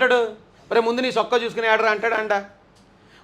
అంటాడు, మరి ముందు నీ సొక్క చూసుకుని ఆడరా అంటాడంట.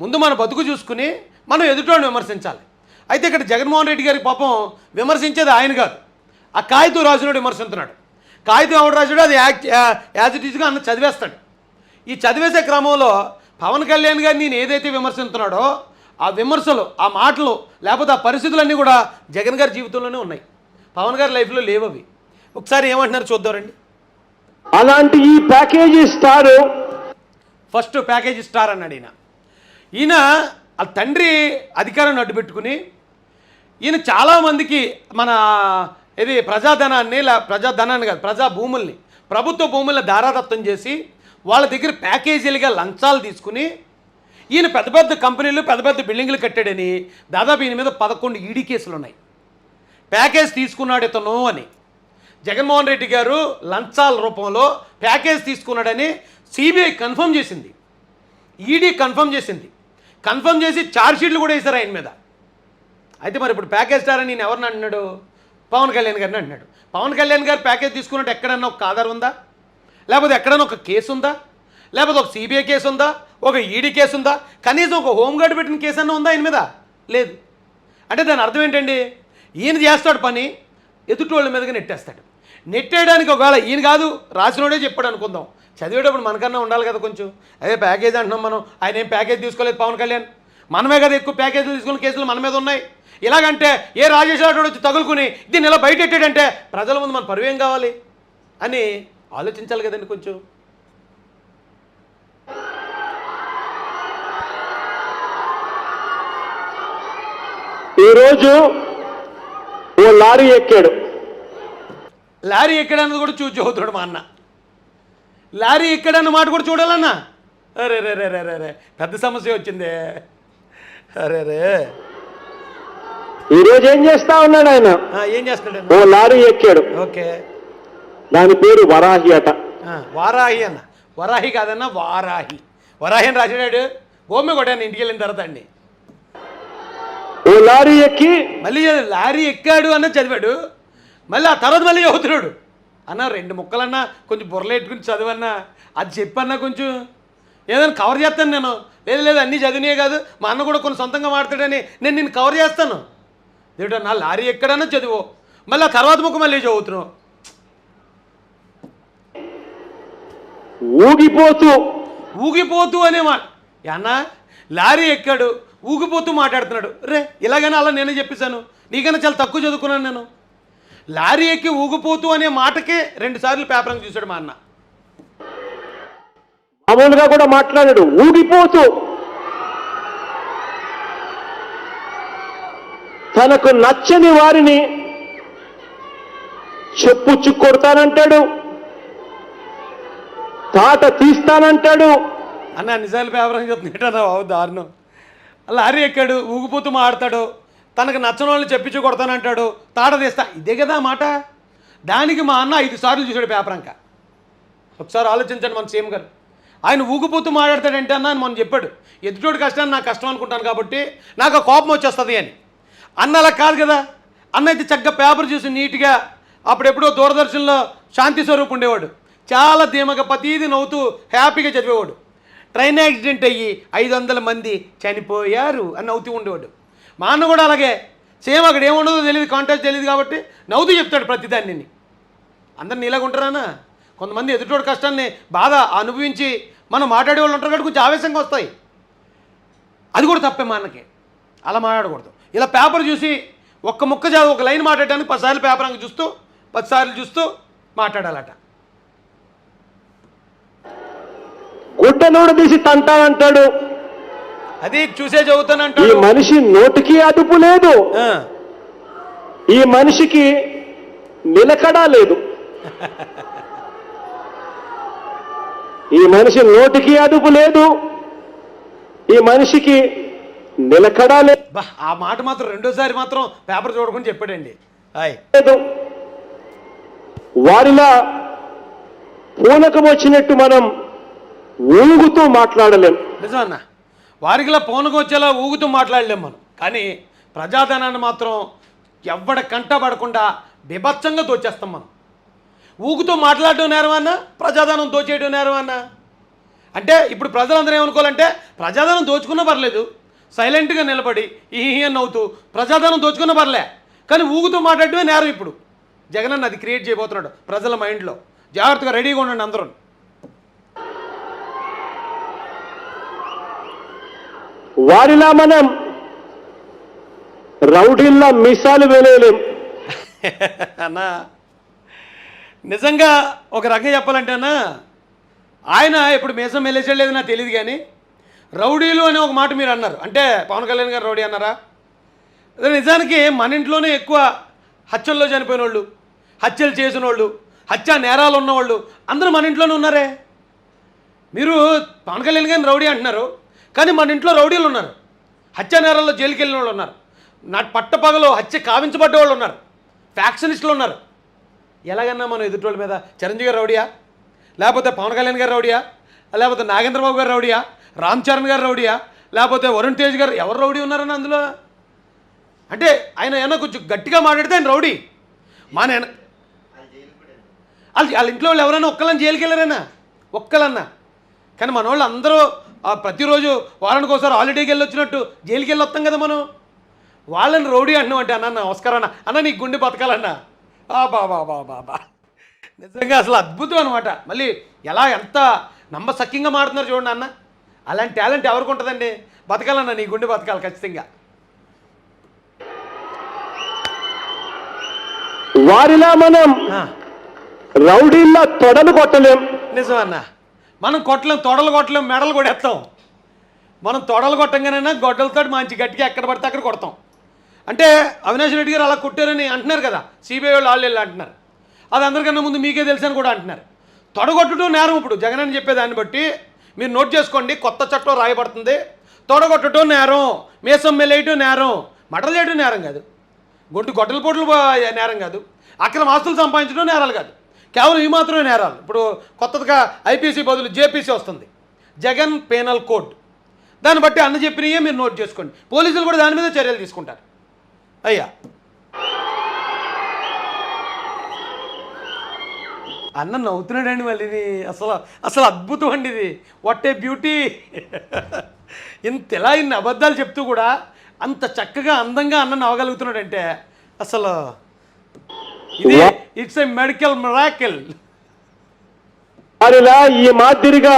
ముందు మన బతుకు చూసుకుని మనం ఎదుటోడిని విమర్శించాలి. అయితే ఇక్కడ జగన్మోహన్ రెడ్డి గారి పాపం విమర్శించేది ఆయన కాదు, ఆ కాగితం రాజునుడు విమర్శిస్తున్నాడు. కాగితం ఎవడు రాజుడు అది యాజ్ ఇట్ ఈజ్గా అన్న చదివేస్తాడు. ఈ చదివేసే క్రమంలో పవన్ కళ్యాణ్ గారిని నేను ఏదైతే విమర్శిస్తున్నాడో ఆ విమర్శలు, ఆ మాటలు, లేకపోతే ఆ పరిస్థితులన్నీ కూడా జగన్ గారి జీవితంలోనే ఉన్నాయి, పవన్ గారి లైఫ్లో లేవు. అవి ఒకసారి ఏమంటున్నారు చూద్దామండి. అలాంటి ఈ package star, first package star అన్నాడు ఈయన ఆ తండ్రి అధికారాన్ని అడ్డుపెట్టుకుని ఈయన చాలామందికి మన ఇది ప్రజాధనాన్ని కాదు, ప్రజా భూముల్ని, ప్రభుత్వ భూముల్ని దారాదత్తం చేసి వాళ్ళ దగ్గర ప్యాకేజీలుగా లంచాలు తీసుకుని ఈయన పెద్ద పెద్ద కంపెనీలు, పెద్ద పెద్ద బిల్డింగ్లు కట్టాడని దాదాపు ఈయన మీద 11 ఈడీ కేసులు ఉన్నాయి. ప్యాకేజ్ తీసుకున్నాడు ఇతను అని జగన్మోహన్ రెడ్డి గారు లంచాల రూపంలో ప్యాకేజ్ తీసుకున్నాడని సిబిఐ కన్ఫర్మ్ చేసింది, ఈడీ కన్ఫర్మ్ చేసింది. కన్ఫర్మ్ చేసి ఛార్జ్షీట్లు కూడా వేశారు ఆయన మీద. అయితే మరి ఇప్పుడు ప్యాకేజ్ స్టార్ అని నేను ఎవరిని అంటున్నాడు? పవన్ కళ్యాణ్ గారిని అంటున్నాడు. పవన్ కళ్యాణ్ గారు ప్యాకేజ్ తీసుకున్నట్టు ఎక్కడన్నా ఒక ఆధారం ఉందా? లేకపోతే ఎక్కడన్నా ఒక కేసు ఉందా? లేకపోతే ఒక సిబిఐ కేసు ఉందా? ఒక ఈడీ కేసు ఉందా? కనీసం ఒక హోంగార్డు పెట్టిన కేసు అన్నా ఉందా ఆయన మీద? లేదు. అంటే దాని అర్థం ఏంటండి? ఈయన చేస్తాడు పని, ఎదుటోళ్ళ మీదగా నెట్టేస్తాడు. నెట్టేయడానికి ఒకవేళ ఈయన కాదు రాసినోడే చెప్పాడు అనుకుందాం, చదివేటప్పుడు మనకన్నా ఉండాలి కదా కొంచెం. అదే ప్యాకేజ్ అంటున్నాం మనం, ఆయన ఏం ప్యాకేజ్ తీసుకోలేదు పవన్ కళ్యాణ్, మనమే కదా ఎక్కువ ప్యాకేజీలు తీసుకున్న కేసులు మన మీద ఉన్నాయి. ఇలాగంటే ఏ రాజేష్ రాఠోడ్ వచ్చి తగులుకుని దీన్ని ఇలా బయట పెట్టాడంటే ప్రజల ముందు మన పరువేం కావాలి అని ఆలోచించాలి కదండి కొంచెం. ఈరోజు ఓ లారీ ఎక్కాడు. లారీ ఎక్కడన్నది కూడా చూసి చదువుతాడు మా అన్న. లారీ ఎక్కడన్న మాట కూడా చూడాలన్నా. అరే రే రే రే రే పెద్ద సమస్య వచ్చిందే. అరే రే ఈరోజు ఏం చేస్తా ఉన్నాడు ఆయన? ఏం చేస్తాడు? ఓ లారీ ఎక్కాడు. ఓకే, దాని పేరు వరాహి అట. వారాహి అన్న, వరాహి కాదన్న వారాహి. వరాహి అని రాసాడాడు. భూమి కొట్టాను ఇంటికి వెళ్ళిన తర్వాత అండి. ఓ లారీ ఎక్కి మళ్ళీ లారీ ఎక్కాడు అన్న చదివాడు, మళ్ళీ ఆ తర్వాత మళ్ళీ చదువుతున్నాడు. అన్న 2 ముక్కలన్నా కొంచెం బుర్రలెట్టుకుని చదివన్నా, అది చెప్పన్నా కొంచెం ఏదైనా కవర్ చేస్తాను నేను. లేదు లేదు అన్నీ చదివినే కాదు, మా అన్న కూడా కొన్ని సొంతంగా మాట్లాడని నేను నిన్ను కవర్ చేస్తాను. ఏమిటన్నా లారీ ఎక్కడన్నా చదువు, మళ్ళీ ఆ తర్వాత ముక్క మళ్ళీ చదువుతున్నావు. ఊగిపోతూ అనే మాట అన్న. లారీ ఎక్కాడు, ఊగిపోతూ మాట్లాడుతున్నాడు. రే ఇలాగైనా అలా నేనే చెప్పేశాను, నీకైనా చాలా తక్కువ చదువుకున్నాను నేను. లారీ ఎక్కి ఊగిపోతూ అనే మాటకే 2 సార్లు పేపర్ చూశాడు మా అన్న. మామూలుగా కూడా మాట్లాడాడు. ఊగిపోతూ తనకు నచ్చని వారిని చెప్పుచ్చు కొడతానంటాడు, తాట తీస్తానంటాడు. అన్న నిజాలు పేపర్ చెప్తున్నా బాబు దారుణం. లారీ ఎక్కాడు, ఊగిపోతూ మాట్లాడతాడు, తనకు నచ్చని వాళ్ళని చెప్పించి కొడతానంటాడు, తాట తీస్తా, ఇదే కదా మాట. దానికి మా అన్న 5 సార్లు చూశాడు పేపర్ అంక. ఒకసారి ఆలోచించండి మన సీఎం గారు. ఆయన ఊగిపోతూ మాట్లాడతాడంటే అన్న అని మనం చెప్పాడు, ఎదుటోడి కష్టాన్ని నాకు కష్టం అనుకుంటాను కాబట్టి నాకు ఆ కోపం వచ్చేస్తుంది అని. అన్న అలా కాదు కదా. అన్న అయితే చక్కగా పేపర్ చూసి నీట్గా, అప్పుడెప్పుడో దూరదర్శన్లో శాంతి స్వరూప్ ఉండేవాడు, చాలా ధీమగా ప్రతీది నవ్వుతూ హ్యాపీగా చదివేవాడు. ట్రైన్ యాక్సిడెంట్ అయ్యి 500 మంది చనిపోయారు అని నవ్వుతూ ఉండేవాడు. మా అన్న కూడా అలాగే సేమ్. అక్కడ ఏముండదో తెలియదు, కాంటాక్ట్ తెలియదు కాబట్టి నవ్వుతూ చెప్తాడు ప్రతిదాన్ని. అందరిని ఇలాగ ఉంటారన్నా. కొంతమంది ఎదుటోడి కష్టాన్ని బాధ అనుభవించి మనం మాట్లాడే వాళ్ళు ఉంటారు కాబట్టి కొంచెం ఆవేశంగా వస్తాయి. అది కూడా తప్పే మా అన్నకి. అలా మాట్లాడకూడదు. ఇలా పేపర్ చూసి ఒక్క ముక్క చదివి ఒక లైన్ మాట్లాడడానికి 10 సార్లు పేపర్ అంక చూస్తూ 10 సార్లు చూస్తూ మాట్లాడాలట. గుడ్డనోడు తీసి తంటానంటాడు. అది చూసే చదువుతానంటాడు. ఈ మనిషి నోటికి అదుపు లేదు, ఈ మనిషికి నిలకడా లేదు. ఈ మనిషి నోటికి అదుపు లేదు, ఈ మనిషికి నిలకడా లేదు. ఆ మాట మాత్రం రెండోసారి మాత్రం పేపర్ చూడకుండా చెప్పాడండి. వారిలా పూనకం వచ్చినట్టు మనం ఊగుతూ మాట్లాడలేం. నిజమన్నా, వారికిలా పూనకం వచ్చేలా ఊగుతూ మాట్లాడలేం మనం. కానీ ప్రజాధనాన్ని మాత్రం ఎవ్వడ కంట పడకుండా బీభత్సంగా దోచేస్తాం మనం. ఊగుతూ మాట్లాడడం నేరమన్నా, ప్రజాధనం దోచేయడం నేరమన్నా? అంటే ఇప్పుడు ప్రజలందరూ ఏమనుకోవాలంటే ప్రజాధనం దోచుకున్నా పర్లేదు, సైలెంట్గా నిలబడి ఈ అని నవ్వుతూ ప్రజాధనం దోచుకున్నా పర్లే, కానీ ఊగుతూ మాట్లాడటమే నేరం. ఇప్పుడు జగనన్న అది క్రియేట్ చేయబోతున్నాడు ప్రజల మైండ్లో. జాగ్రత్తగా రెడీగా ఉండండి అందరూ. వారిలా మనం రౌడీల్లా మీసాలు వేలేలేం. అన్నా నిజంగా ఒక రకంగా చెప్పాలంటే అన్న, ఆయన ఇప్పుడు మీసం మెలేసేయలేదు నాకు తెలియదు, కానీ రౌడీలు అనే ఒక మాట మీరు అన్నారు. అంటే పవన్ కళ్యాణ్ గారు రౌడీ అన్నారా? అదే నిజానికి మన ఇంట్లోనే ఎక్కువ హత్యల్లో చనిపోయిన వాళ్ళు, హత్యలు చేసిన వాళ్ళు, హత్య నేరాలు ఉన్నవాళ్ళు అందరూ మన ఇంట్లోనే ఉన్నారే. మీరు పవన్ కళ్యాణ్ గారిని రౌడీ అంటున్నారు, కానీ మన ఇంట్లో రౌడీలు ఉన్నారు, హత్య నేరాల్లో జైలుకి వెళ్ళిన వాళ్ళు ఉన్నారు, పట్టపగలో హత్య కావించబడ్డ వాళ్ళు ఉన్నారు, ఫ్యాక్షనిస్టులు ఉన్నారు. ఎలాగన్నా మనం ఎదుటోళ్ళ మీద చిరంజీవి గారు రౌడియా, లేకపోతే పవన్ కళ్యాణ్ గారు రౌడియా, లేకపోతే నాగేంద్రబాబు గారు రౌడియా, రామ్ చరణ్ గారు రౌడియా, లేకపోతే వరుణ్ తేజ్ గారు, ఎవరు రౌడీ ఉన్నారని అందులో? అంటే ఆయన ఏమన్నా కొంచెం గట్టిగా మాట్లాడితే ఆయన రౌడీ. వాళ్ళ ఇంట్లో వాళ్ళు ఎవరైనా ఒక్కళ్ళని జైలుకి వెళ్ళారైనా ఒక్కలన్నా? కానీ మన వాళ్ళు అందరూ ప్రతిరోజు వారానికి ఒకసారి హాలిడేకి వెళ్ళి వచ్చినట్టు జైలుకి వెళ్ళి వస్తాం కదా మనం. వాళ్ళని రౌడీ అంటున్నాం అంటే, అన్న నమస్కారం అన్న నీకు గుండె బతకాలన్నా. బాబా నిజంగా అసలు అద్భుతం అనమాట. మళ్ళీ ఎలా ఎంత నమ్మసక్యంగా మాడుతున్నారు చూడండి అన్న. అలాంటి టాలెంట్ ఎవరికి ఉంటుందండి? బతకాలన్నా, నీ గుండె బతకాలి ఖచ్చితంగా. వారిలా మనం రౌడీల్లా తొడలు కొట్టలేం. నిజమన్నా, మనం కొట్టలేం, తొడలు కొట్టలేం, మెడలు కొడేస్తాం. మనం తొడలు కొట్టంగానైనా గొడ్డలతో మంచి గట్టిగా ఎక్కడ పడితే అక్కడ కొడతాం. అంటే అవినాష్ రెడ్డి గారు అలా కొట్టారని అంటున్నారు కదా, సిబిఐ వాళ్ళు వెళ్ళి అంటున్నారు. అది అందరికన్నా ముందు మీకే తెలుసని కూడా అంటున్నారు. తొడగొట్టడం నేరం. ఇప్పుడు జగన్ అని చెప్పేదాన్ని బట్టి మీరు నోట్ చేసుకోండి, కొత్త చట్టం రాయబడుతుంది. తొడగొట్టడం నేరం, మీసం మెలేయటం నేరం, మటలు చేయడం నేరం కాదు, గొడ్డల పోట్లు నేరం కాదు, అక్రమ ఆస్తులు సంపాదించడం నేరాలు కాదు, కేవలం ఈ మాత్రమే నేరాలు. ఇప్పుడు కొత్తగా ఐపీసీ బదులు జేపీసీ వస్తుంది, జగన్ పేనల్ కోడ్. దాన్ని బట్టి అన్న చెప్పినయే మీరు నోట్ చేసుకోండి. పోలీసులు కూడా దాని మీద చర్యలు తీసుకుంటారు. అయ్యా అన్న నవ్వుతున్నాడండి మళ్ళీ. అసలు అద్భుతం అండి ఇది. What a beauty. ఇంతలా ఇన్ని అబద్ధాలు చెప్తూ కూడా అంత చక్కగా అందంగా అన్న నవ్వగలుగుతున్నాడంటే అసలు ఇది ఇట్స్ ఏ మెడికల్ మిరాకిల్. వారిలా ఈ మాదిరిగా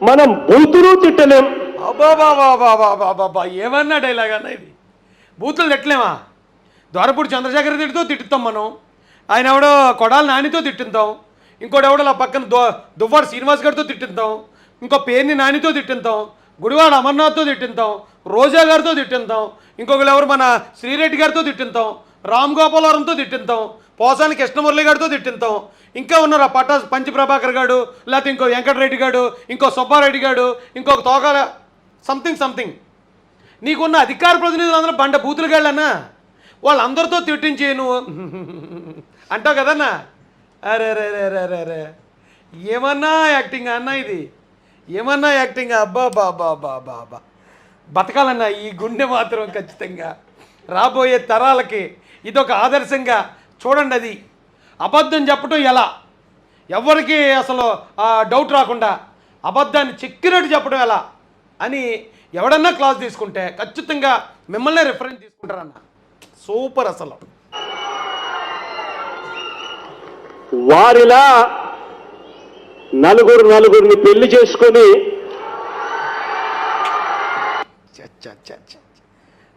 మనం బూతులు తిట్టలేం. అబ్బాబాబాబాబాబాబా ఏమన్నా డైలాగ్ అన్న ఇది. బూతులు తిట్టలేమా? ద్వారపూడి చంద్రశేఖర్ తిట్టుతో తిట్టుతాం మనం, ఆయన ఎవడో కొడాలి నానితో తిట్టింతాం, ఇంకోటి ఎవడో ఆ పక్కన దువ్వాడు శ్రీనివాస్ గారితో తిట్టింతాం, ఇంకో పేర్ని నానితో తిట్టింతాం, గుడివాడ అమర్నాథ్తో తిట్టింతాం, రోజా గారితో తిట్టింతాం, ఇంకొకరు ఎవరు మన శ్రీరెడ్డి గారితో తిట్టింతాం, రామ్ గోపాలవరంతో తిట్టింతాం, పోసాని కృష్ణమురళి గారితో తిట్టింతాం, ఇంకా ఉన్నారు ఆ పంచి ప్రభాకర్ గారు, లేకపోతే ఇంకో వెంకటరెడ్డి గారు, ఇంకో సుబ్బారెడ్డి గారు, ఇంకొక తోక సంథింగ్. నీకున్న అధికార ప్రతినిధులు అందరూ బండ బూతులు గాళ్ళన్నా, వాళ్ళందరితో తిట్టించి నువ్వు అంటావు కదన్నా. అరే రే రే రే రే రే ఏమన్నా యాక్టింగ్ అన్న ఇది, ఏమన్నా యాక్టింగ్. అబ్బా బతకాలన్నా ఈ గుండె మాత్రం ఖచ్చితంగా రాబోయే తరాలకి ఇదొక ఆదర్శంగా చూడండి. అది అబద్ధం చెప్పడం ఎలా, ఎవరికి అసలు డౌట్ రాకుండా అబద్ధాన్ని చెక్కినట్టు చెప్పడం ఎలా అని ఎవడన్నా క్లాస్ తీసుకుంటే ఖచ్చితంగా మిమ్మల్నే రిఫరెన్స్ తీసుకుంటారన్న. సూపర్ అసలు. వారిలా నలుగురిని పెళ్లి చేసుకొని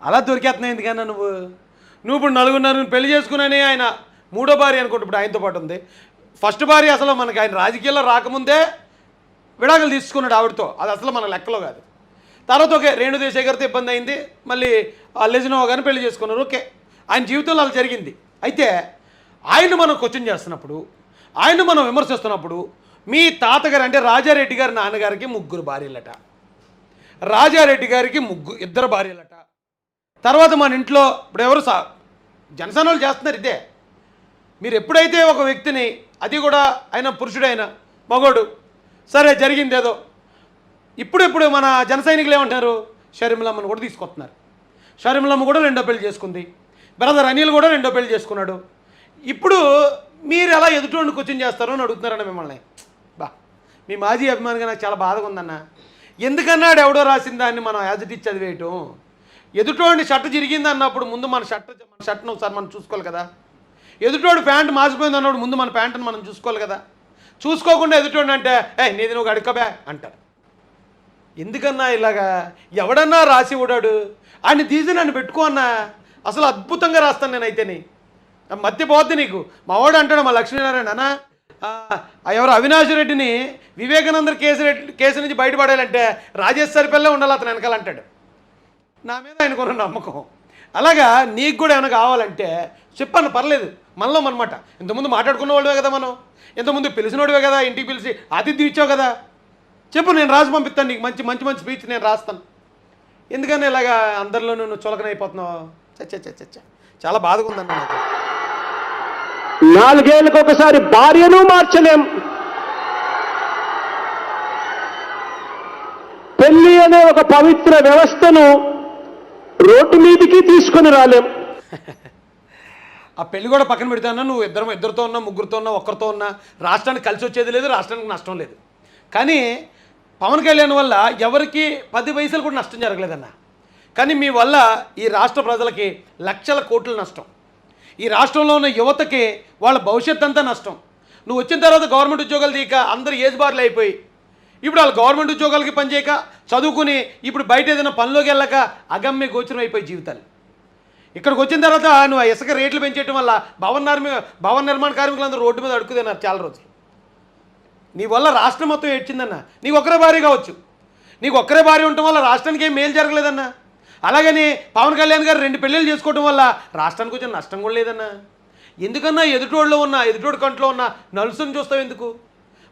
అలా దొరికేస్తున్నాయి ఎందుకన్నా నువ్వు ఇప్పుడు నలుగురిని పెళ్లి చేసుకున్నానే. ఆయన మూడో భార్య అనుకుంటే ఇప్పుడు ఆయనతో పాటు ఉంది. ఫస్ట్ భార్య అసలు మనకి ఆయన రాజకీయాల్లో రాకముందే విడాకులు తీసుకున్నాడు ఆవిడతో, అది అసలు మన లెక్కలో కాదు. తర్వాత ఓకే రేణు దేశాయ్ గారితో ఇబ్బంది అయింది, మళ్ళీ లెజినో గారిని పెళ్లి చేసుకున్నారు. ఓకే ఆయన జీవితంలో అలా జరిగింది. అయితే ఆయన్ని మనం క్వశ్చన్ చేస్తున్నప్పుడు, ఆయన్ని మనం విమర్శిస్తున్నప్పుడు, మీ తాతగారు అంటే రాజారెడ్డి గారి నాన్నగారికి 3 భార్యలట, రాజారెడ్డి గారికి 2 భార్యలట. తర్వాత మన ఇంట్లో ఇప్పుడు ఎవరు జనసేన వాళ్ళు చేస్తున్నారు ఇదే. మీరు ఎప్పుడైతే ఒక వ్యక్తిని, అది కూడా ఆయన పురుషుడైన మగోడు, సరే జరిగింది ఏదో, ఇప్పుడు మన జన సైనికులు ఏమంటున్నారు, షర్మిలమ్మను కూడా తీసుకొస్తున్నారు. షర్మిలమ్మ కూడా 2వ పెళ్లి చేసుకుంది, బ్రదర్ అనిల్ కూడా 2వ పెళ్లి చేసుకున్నాడు. ఇప్పుడు మీరు ఎలా ఎదుటోడిని క్వశ్చన్ చేస్తారో అని అడుగుతున్నారన్న మిమ్మల్ని. మీ మాజీ అభిమానిగా నాకు చాలా బాధగా ఉందన్న. ఎందుకన్నాడు ఎవడో రాసిన దాన్ని మనం యాజ్ ఇట్ ఈజ్ చదివేయటం. ఎదుటోడిని షర్ట్ జరిగింది అన్నప్పుడు ముందు మన షర్ట్ను ఒకసారి మనం చూసుకోవాలి కదా. ఎదుటోడు ప్యాంటు మాసిపోయింది అన్నప్పుడు ముందు మన ప్యాంటును మనం చూసుకోవాలి కదా. చూసుకోకుండా ఎదుటోడిని అంటే నీది నువ్వు అడుక్కబే అంటారు. ఎందుకన్నా ఇలాగా? ఎవడన్నా రాసి ఇవ్వడాడు ఆయన తీసి నన్ను పెట్టుకో అన్నా. అసలు అద్భుతంగా రాస్తాను నేనైతేని. మధ్య పోద్ది నీకు. మా వాడు అంటాడు, మా లక్ష్మీనారాయణ అన్న ఎవరు అవినాష్ రెడ్డిని వివేకానంద కేసు నుంచి బయటపడాలంటే రాజేశ్వరి పిల్లే ఉండాలి అతను వెనకాల అంటాడు. నా మీద ఆయనకున్న నమ్మకం. అలాగా నీకు కూడా ఏమైనా కావాలంటే చెప్పాను, పర్లేదు. మనలో అనమాట. ఇంతకుముందు మాట్లాడుకున్నవాడువే కదా, మనం ఇంతకుముందు పిలిచినోడివే కదా, ఇంటికి పిలిచి అతిథి ఇచ్చావు కదా, చెప్పు, నేను రాసి పంపిస్తాను నీకు. మంచి మంచి మంచి స్పీచ్ నేను రాస్తాను. ఎందుకని ఇలాగా అందరిలో నువ్వు చులకనైపోతున్నావు? చచ్చ చాలా బాధగా ఉందన్న నాకు. 4 ఏళ్ళకి ఒకసారి భార్యను మార్చలేం. పెళ్లి అనే ఒక పవిత్ర వ్యవస్థను రోడ్డు మీదికి తీసుకొని రాలేం. ఆ పెళ్లి కూడా పక్కన పెడతాన్నా. నువ్వు ఇద్దరితో ఉన్నా, ముగ్గురితో ఉన్నా, ఒక్కరితో ఉన్నా రాష్ట్రానికి కలిసి వచ్చేది లేదు, రాష్ట్రానికి నష్టం లేదు. కానీ పవన్ కళ్యాణ్ వల్ల ఎవరికి 10 పైసలు కూడా నష్టం జరగలేదన్న. కానీ మీ వల్ల ఈ రాష్ట్ర ప్రజలకి లక్షల కోట్ల నష్టం. ఈ రాష్ట్రంలో ఉన్న యువతకి వాళ్ళ భవిష్యత్ అంతా నష్టం. నువ్వు వచ్చిన తర్వాత గవర్నమెంట్ ఉద్యోగాలు తీయక అందరూ ఏజ్ బార్లు అయిపోయి ఇప్పుడు వాళ్ళు గవర్నమెంట్ ఉద్యోగాలకి పనిచేయక చదువుకుని ఇప్పుడు బయట ఏదైనా పనిలోకి వెళ్ళక అగమ్య గోచరం అయిపోయి జీవితాలు. ఇక్కడికి వచ్చిన తర్వాత నువ్వు ఆ ఇసుక రేట్లు పెంచేయడం వల్ల భవన నిర్మాణ కార్మికులందరూ రోడ్డు మీద అడుక్కుతున్నారు చాలా రోజులు. నీ వల్ల రాష్ట్రం మొత్తం ఏడ్చిందన్న. నీకు ఒక్కరే భార్య కావచ్చు, నీకు ఒక్కరే భార్య ఉండటం వల్ల రాష్ట్రానికి ఏం మేలు జరగలేదన్న. అలాగని పవన్ కళ్యాణ్ గారు 2 పెళ్ళిళ్ళు చేసుకోవడం వల్ల రాష్ట్రానికి కొంచెం నష్టం కూడా లేదన్నా. ఎందుకన్నా ఎదుటోడి కంట్లో ఉన్న నలుసుని చూస్తావు ఎందుకు?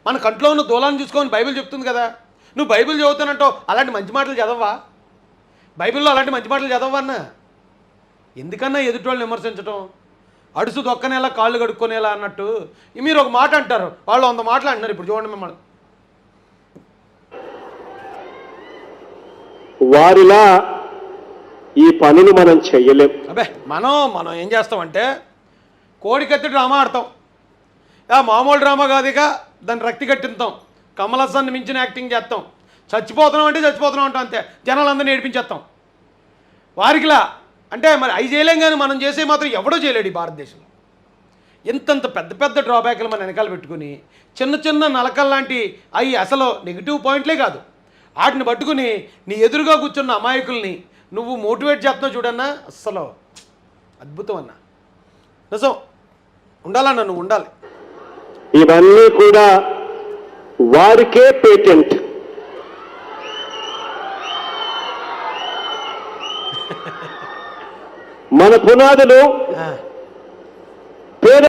మన కంట్లో ఉన్న దూలాన్ని చూసుకోమని బైబిల్ చెప్తుంది కదా. నువ్వు బైబిల్ చదువుతానంటావు, అలాంటి మంచి మాటలు చదవవా? బైబిల్లో అలాంటి మంచి మాటలు చదవన్నా? ఎందుకన్నా ఎదుటోళ్ళని విమర్శించడం? అడుసు దొక్కనేలా కాళ్ళు కడుక్కొనేలా అన్నట్టు మీరు ఒక మాట అంటారు, వాళ్ళు 100 మాటలు అంటున్నారు. ఇప్పుడు చూడండి మిమ్మల్ని. వారిలా ఈ పనులు మనం చెయ్యలేం. అబ్బే మనం ఏం చేస్తామంటే కోడికత్తి డ్రామా ఆడతాం. మామూలు డ్రామా కాదు, ఇక దాన్ని రక్తి కట్టిస్తాం. కమల్ హాసన్ మించిన యాక్టింగ్ చేస్తాం. చచ్చిపోతున్నాం అంటే చచ్చిపోతున్నాం అంటాం, అంతే. జనాలందరినీ ఏడిపించేస్తాం. వారికిలా అంటే మరి అవి చేయలేం, కానీ మనం చేసే మాత్రం ఎవడో చేయలేడు ఈ భారతదేశంలో. ఎంతంత పెద్ద పెద్ద డ్రాబ్యాక్లు మన వెనకాల పెట్టుకుని చిన్న చిన్న నలకల్లాంటి అవి అసలు నెగిటివ్ పాయింట్లే కాదు, వాటిని పట్టుకుని నీ ఎదురుగా కూర్చున్న అమాయకుల్ని నువ్వు మోటివేట్ చేస్తున్నావు చూడన్నా. అస్సలు అద్భుతం అన్న, నిజం. ఉండాలన్నా, నువ్వు ఉండాలి. ఇవన్నీ కూడా వారికే పేటెంట్. మన పునాదులు